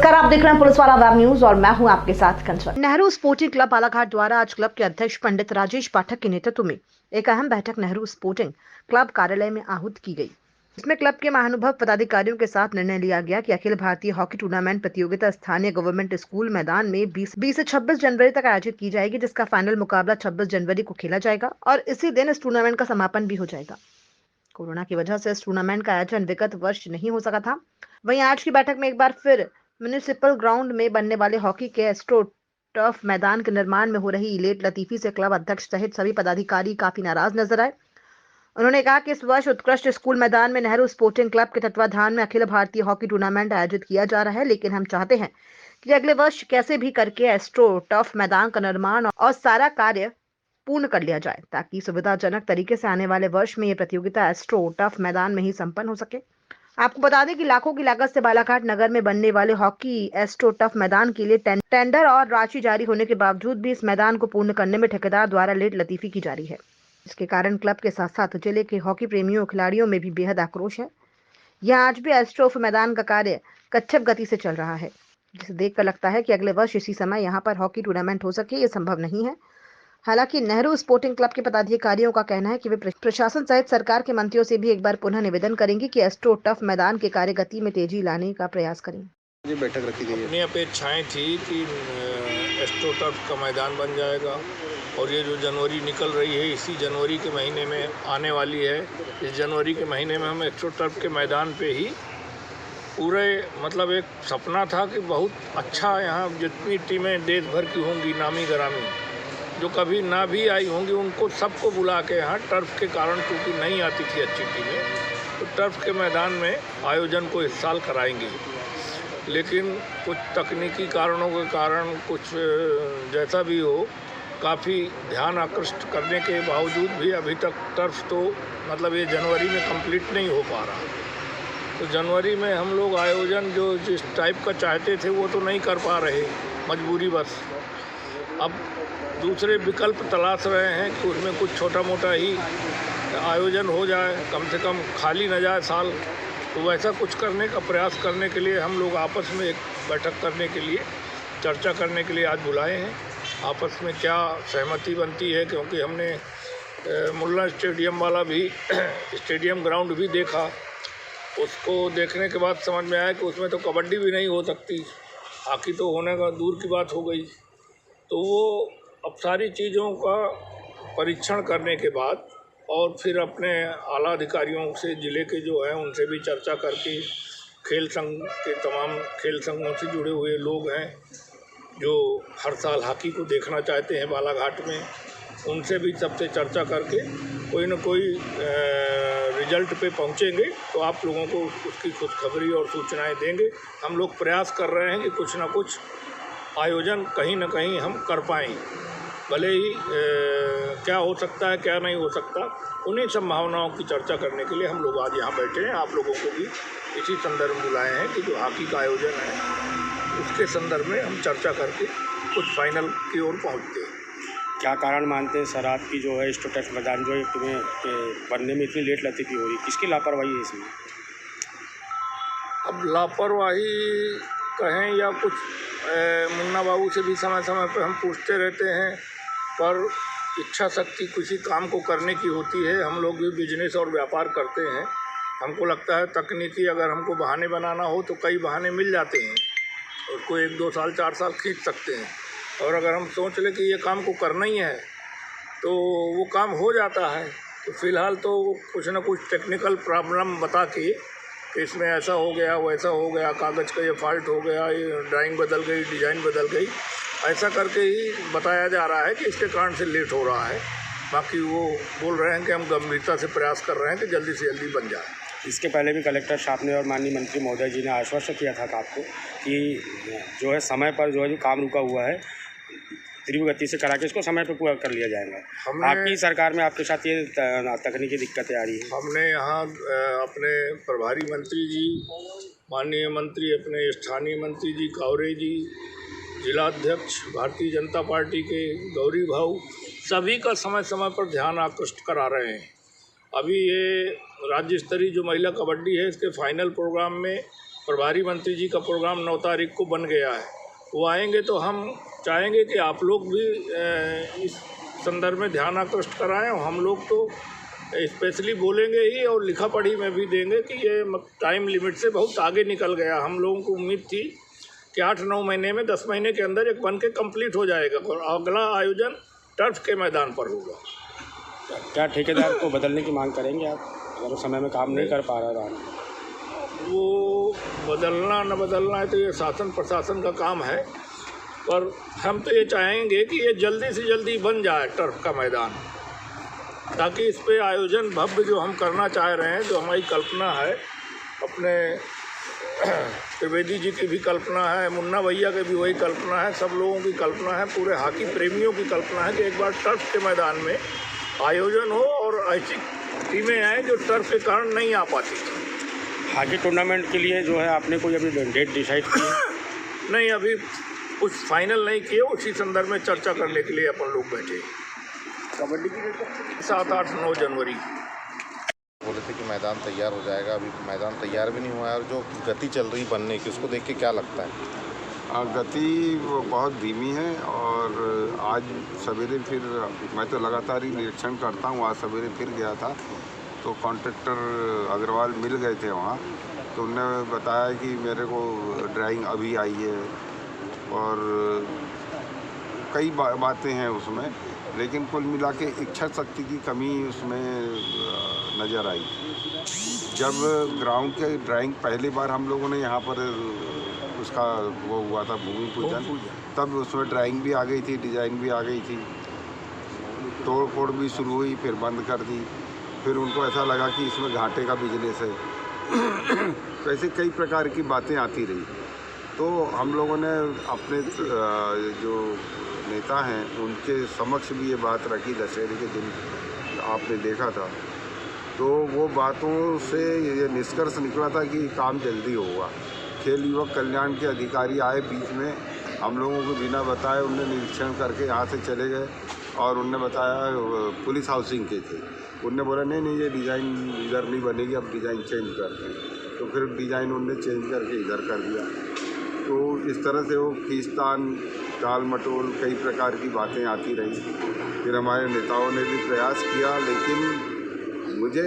नमस्कार, आप देख रहे हैं पुलिस वाला वेब न्यूज और मैं हूं आपके साथ कंचन। नेहरू स्पोर्टिंग क्लब बालाघाट द्वारा आज क्लब के अध्यक्ष पंडित राजेश पाठक के नेतृत्व में एक अहम बैठक नेहरू स्पोर्टिंग क्लब कार्यालय में आहूत की गई। इसमें क्लब के महानुभव पदाधिकारियों के साथ निर्णय लिया गया कि अखिल भारतीय हॉकी टूर्नामेंट प्रतियोगिता स्थानीय गवर्नमेंट स्कूल मैदान में 20 से 26 जनवरी तक आयोजित की जाएगी, जिसका फाइनल मुकाबला 26 जनवरी को खेला जाएगा और इसी दिन इस टूर्नामेंट का समापन भी हो जाएगा। कोरोना की वजह से इस टूर्नामेंट का आयोजन विगत वर्ष नहीं हो सका था। वहीं आज की बैठक में एक बार फिर म्युनिसिपल ग्राउंड में बनने वाले हॉकी के एस्ट्रो टर्फ मैदान के निर्माण में हो रही लेट लतीफी से क्लब अध्यक्ष सहित सभी पदाधिकारी काफी नाराज नजर आए। उन्होंने कहा कि इस वर्ष उत्कृष्ट स्कूल मैदान में नेहरू स्पोर्टिंग क्लब के तत्वाधान में अखिल भारतीय हॉकी टूर्नामेंट आयोजित किया जा रहा है, लेकिन हम चाहते हैं कि अगले वर्ष कैसे भी करके एस्ट्रो टर्फ मैदान का निर्माण और सारा कार्य पूर्ण कर लिया जाए, ताकि सुविधाजनक तरीके से आने वाले वर्ष में ये प्रतियोगिता एस्ट्रो टर्फ मैदान में ही संपन्न हो सके। आपको बता दें कि लाखों की लागत से बालाघाट नगर में बनने वाले हॉकी एस्ट्रो टर्फ मैदान के लिए टेंडर और राशि जारी होने के बावजूद भी इस मैदान को पूर्ण करने में ठेकेदार द्वारा लेट लतीफी की जा रही है, इसके कारण क्लब के साथ साथ जिले के हॉकी प्रेमियों और खिलाड़ियों में भी बेहद आक्रोश है। यहाँ आज भी एस्ट्रो मैदान का कार्य कच्छप गति से चल रहा है, जिसे देखकर लगता है कि अगले वर्ष इसी समय यहाँ पर हॉकी टूर्नामेंट हो सके, ये संभव नहीं है। हालांकि नेहरू स्पोर्टिंग क्लब के पदाधिकारियों का कहना है कि वे प्रशासन सहित सरकार के मंत्रियों से भी एक बार पुनः निवेदन करेंगे कि एस्ट्रो टर्फ मैदान के कार्य गति में तेजी लाने का प्रयास करें। ये बैठक रखी गई है। अपनी अपेक्षाएं थी कि एस्ट्रो टर्फ का मैदान बन जाएगा और ये जो जनवरी निकल रही है, इसी जनवरी के महीने में आने वाली है। इस जनवरी के महीने में हम एस्ट्रो टर्फ के मैदान पे ही पूरे मतलब एक सपना था कि बहुत अच्छा यहाँ जितनी टीमें देश भर की होंगी नामी गरामी, जो कभी ना भी आई होंगी, उनको सबको बुला के यहाँ टर्फ के कारण, क्योंकि नहीं आती थी अच्छी टीमें, तो टर्फ के मैदान में आयोजन को इस साल कराएंगे। लेकिन कुछ तकनीकी कारणों के कारण कुछ जैसा भी हो, काफ़ी ध्यान आकृष्ट करने के बावजूद भी अभी तक टर्फ तो मतलब ये जनवरी में कंप्लीट नहीं हो पा रहा। तो जनवरी में हम लोग आयोजन जो जिस टाइप का चाहते थे वो तो नहीं कर पा रहे, मजबूरी बस। अब दूसरे विकल्प तलाश रहे हैं कि उसमें कुछ छोटा मोटा ही आयोजन हो जाए, कम से कम खाली न जाए साल। तो वैसा कुछ करने का प्रयास करने के लिए हम लोग आपस में एक बैठक करने के लिए, चर्चा करने के लिए आज बुलाए हैं। आपस में क्या सहमति बनती है, क्योंकि हमने मुल्ला स्टेडियम वाला भी स्टेडियम ग्राउंड भी देखा। उसको देखने के बाद समझ में आया कि उसमें तो कबड्डी भी नहीं हो सकती, हॉकी तो होने का दूर की बात हो गई। तो वो अब सारी चीज़ों का परीक्षण करने के बाद और फिर अपने आला अधिकारियों से, ज़िले के जो हैं उनसे भी चर्चा करके, खेल संघ के तमाम खेल संघों से जुड़े हुए लोग हैं जो हर साल हॉकी को देखना चाहते हैं बालाघाट में, उनसे भी सबसे चर्चा करके कोई न कोई रिजल्ट पे पहुंचेंगे तो आप लोगों को उसकी खुशखबरी और सूचनाएं देंगे। हम लोग प्रयास कर रहे हैं कि कुछ ना कुछ आयोजन कहीं ना कहीं हम कर पाएँ, भले ही क्या हो सकता है क्या नहीं हो सकता, उन्हीं संभावनाओं की चर्चा करने के लिए हम लोग आज यहाँ बैठे हैं। आप लोगों को भी इसी संदर्भ में बुलाए हैं कि जो हॉकी का आयोजन है उसके संदर्भ में हम चर्चा करके कुछ फाइनल की ओर पहुँचते हैं। क्या कारण मानते हैं सर आपकी जो है एस्ट्रो टर्फ मैदान जो है तुम्हें बनने में इतनी लेट लतीफी हो रही, किसकी लापरवाही है इसमें? अब लापरवाही कहें या कुछ मुन्ना बाबू से भी समय समय पर हम पूछते रहते हैं, पर इच्छा शक्ति किसी काम को करने की होती है। हम लोग भी बिजनेस और व्यापार करते हैं, हमको लगता है तकनीकी अगर हमको बहाने बनाना हो तो कई बहाने मिल जाते हैं, उसको 1, 2 साल 4 साल खींच सकते हैं। और अगर हम सोच लें कि ये काम को करना ही है तो वो काम हो जाता है। तो फ़िलहाल तो कुछ ना कुछ टेक्निकल प्रॉब्लम बता के कि इसमें ऐसा हो गया, वैसा हो गया, कागज़ का ये फॉल्ट हो गया, ये ड्राइंग बदल गई, डिज़ाइन बदल गई, ऐसा करके ही बताया जा रहा है कि इसके कारण से लेट हो रहा है। बाकी वो बोल रहे हैं कि हम गंभीरता से प्रयास कर रहे हैं कि जल्दी से जल्दी बन जाए। इसके पहले भी कलेक्टर साहब ने और माननीय मंत्री महोदय जी ने आश्वस्त किया था आपको कि जो है समय पर जो है जो काम रुका हुआ है तीव्र गति से करा के इसको समय पर पूरा कर लिया जाएगा। आपकी सरकार में आपके साथ ये तकनीकी दिक्कतें आ रही हैं। हमने यहाँ अपने प्रभारी मंत्री जी, माननीय मंत्री, अपने स्थानीय मंत्री जी कावरे जी, जिलाध्यक्ष भारतीय जनता पार्टी के गौरी भाऊ, सभी का समय समय पर ध्यान आकृष्ट करा रहे हैं। अभी ये राज्य स्तरीय जो महिला कबड्डी है इसके फाइनल प्रोग्राम में प्रभारी मंत्री जी का प्रोग्राम 9 तारीख को बन गया है। वो आएंगे तो हम चाहेंगे कि आप लोग भी इस संदर्भ में ध्यान आकृष्ट कराएं, और हम लोग तो स्पेशली बोलेंगे ही और लिखा पढ़ी में भी देंगे कि ये टाइम लिमिट से बहुत आगे निकल गया। हम लोगों को उम्मीद थी कि 8-9 महीने में 10 महीने के अंदर एक बन के कंप्लीट हो जाएगा और अगला आयोजन टर्फ के मैदान पर होगा। क्या ठेकेदार को बदलने की मांग करेंगे आप, अगर वो समय में काम नहीं कर पा रहा है? वो बदलना न बदलना है तो ये शासन प्रशासन का काम है, पर हम तो ये चाहेंगे कि ये जल्दी से जल्दी बन जाए टर्फ का मैदान, ताकि इस पे आयोजन भव्य जो हम करना चाह रहे हैं, जो हमारी कल्पना है, अपने त्रिवेदी जी की भी कल्पना है, मुन्ना भैया की भी वही कल्पना है, सब लोगों की कल्पना है, पूरे हॉकी प्रेमियों की कल्पना है कि एक बार टर्फ के मैदान में आयोजन हो और ऐसी टीमें आएँ जो टर्फ के कारण नहीं आ पाती थी। हॉकी टूर्नामेंट के लिए जो है आपने कोई अभी डेट डिसाइड की है? नहीं, अभी कुछ फाइनल नहीं किए, उसी संदर्भ में चर्चा करने के लिए अपन लोग बैठे। कबड्डी की डेट 7, 8, 9 जनवरी बोले थे कि मैदान तैयार हो जाएगा, अभी मैदान तैयार भी नहीं हुआ है, और जो गति चल रही बनने की उसको देख के क्या लगता है? गति बहुत धीमी है, और आज सवेरे फिर मैं तो लगातार ही निरीक्षण करता हूँ, आज सवेरे फिर गया था तो कॉन्ट्रैक्टर अग्रवाल मिल गए थे वहाँ, तो उन्होंने बताया कि मेरे को ड्राइंग अभी आई है और कई बातें हैं उसमें, लेकिन कुल मिला के इच्छा शक्ति की कमी उसमें नज़र आई। जब ग्राउंड के ड्राइंग पहली बार हम लोगों ने यहाँ पर उसका वो हुआ था भूमि पूजन, तब उसमें ड्राइंग भी आ गई थी, डिज़ाइन भी आ गई थी, तोड़ फोड़ भी शुरू हुई, फिर बंद कर दी। फिर उनको ऐसा लगा कि इसमें घाटे का बिजनेस है। तो ऐसे कई प्रकार की बातें आती रही, तो हम लोगों ने अपने जो नेता हैं उनके समक्ष भी ये बात रखी दशहरे के दिन, आपने देखा था, तो वो बातों से ये निष्कर्ष निकला था कि काम जल्दी होगा। खेल युवक कल्याण के अधिकारी आए बीच में, हम लोगों को बिना बताए उनने निरीक्षण करके यहाँ से चले गए, और उनने बताया पुलिस हाउसिंग के थे, उनने बोला नहीं ये डिज़ाइन इधर नहीं बनेगी, अब डिज़ाइन चेंज करते हैं, तो फिर डिज़ाइन उनने चेंज करके इधर कर दिया। तो इस तरह से वो खींचतान, टाल मटोल, कई प्रकार की बातें आती रही। फिर हमारे नेताओं ने भी प्रयास किया, लेकिन मुझे